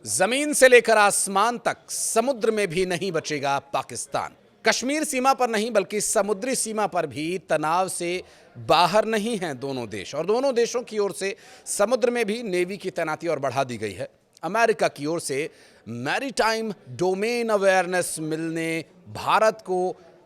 जमीन से लेकर आसमान तक समुद्र में भी नहीं बचेगा पाकिस्तान। कश्मीर सीमा पर नहीं बल्कि समुद्री सीमा पर भी तनाव से बाहर नहीं हैं दोनों देश, और दोनों देशों की ओर से समुद्र में भी नेवी की तैनाती और बढ़ा दी गई है। अमेरिका की ओर से मैरीटाइम डोमेन अवेयरनेस मिलने भारत को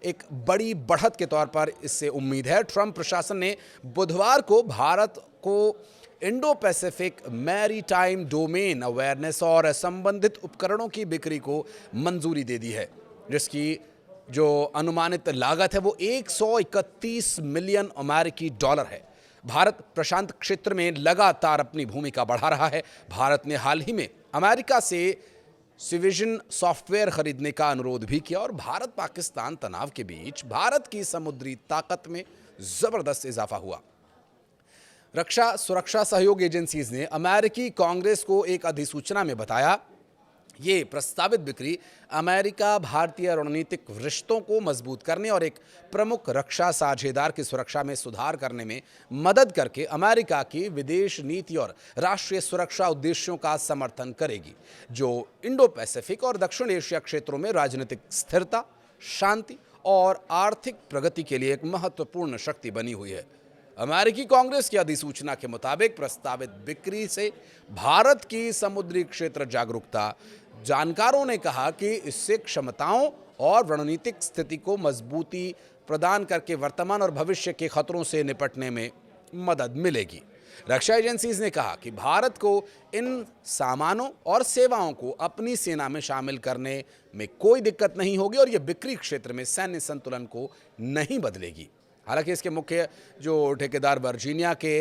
एक बड़ी बढ़त के तौर पर इससे उम्मीद है। ट्रंप प्रशासन ने बुधवार को भारत को Indo Pacific maritime domain awareness और संबंधित उपकरणों की बिक्री को मंजूरी दे दी है, जिसकी जो अनुमानित लागत है वो 131 मिलियन अमेरिकी डॉलर है। भारत प्रशांत क्षेत्र में लगातार अपनी भूमिका बढ़ा रहा है। भारत ने हाल ही में अमेरिका से सिविजन सॉफ्टवेयर खरीदने का अनुरोध भी किया और भारत पाकिस्तान तनाव के बीच भारत की समुद्री ताकत में जबरदस्त इजाफा हुआ। रक्षा सुरक्षा सहयोग एजेंसीज ने अमेरिकी कांग्रेस को एक अधिसूचना में बताया, ये प्रस्तावित बिक्री अमेरिका भारतीय रणनीतिक रिश्तों को मजबूत करने और एक प्रमुख रक्षा साझेदार की सुरक्षा में सुधार करने में मदद करके अमेरिका की विदेश नीति और राष्ट्रीय सुरक्षा उद्देश्यों का समर्थन करेगी, जो इंडो पैसिफिक और दक्षिण एशिया क्षेत्रों में राजनीतिक स्थिरता, शांति और आर्थिक प्रगति के लिए एक महत्वपूर्ण शक्ति बनी हुई है। अमेरिकी कांग्रेस की अधिसूचना के मुताबिक प्रस्तावित बिक्री से भारत की समुद्री क्षेत्र जागरूकता, जानकारों ने कहा कि इससे क्षमताओं और रणनीतिक स्थिति को मजबूती प्रदान करके वर्तमान और भविष्य के खतरों से निपटने में मदद मिलेगी। रक्षा एजेंसीज ने कहा कि भारत को इन सामानों और सेवाओं को अपनी सेना में शामिल करने में कोई दिक्कत नहीं होगी और यह बिक्री क्षेत्र में सैन्य संतुलन को नहीं बदलेगी। हालांकि इसके मुख्य जो ठेकेदार वर्जीनिया के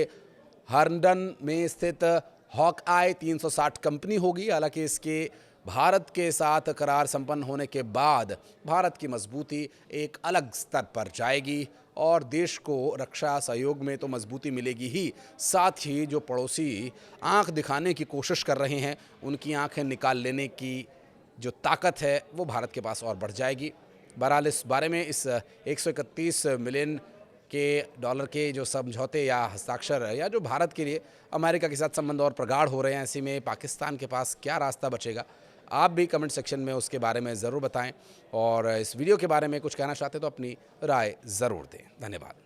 हर्नडन में स्थित हॉक आई 360 कंपनी होगी। हालांकि इसके भारत के साथ करार संपन्न होने के बाद भारत की मजबूती एक अलग स्तर पर जाएगी और देश को रक्षा सहयोग में तो मजबूती मिलेगी ही, साथ ही जो पड़ोसी आंख दिखाने की कोशिश कर रहे हैं उनकी आंखें निकाल लेने की जो ताकत है वो भारत के पास और बढ़ जाएगी। बहरहाल इस बारे में इस 131 मिलियन के डॉलर के जो समझौते या हस्ताक्षर या जो भारत के लिए अमेरिका के साथ संबंध और प्रगाढ़ हो रहे हैं, ऐसे में पाकिस्तान के पास क्या रास्ता बचेगा, आप भी कमेंट सेक्शन में उसके बारे में ज़रूर बताएं और इस वीडियो के बारे में कुछ कहना चाहते तो अपनी राय ज़रूर दें। धन्यवाद।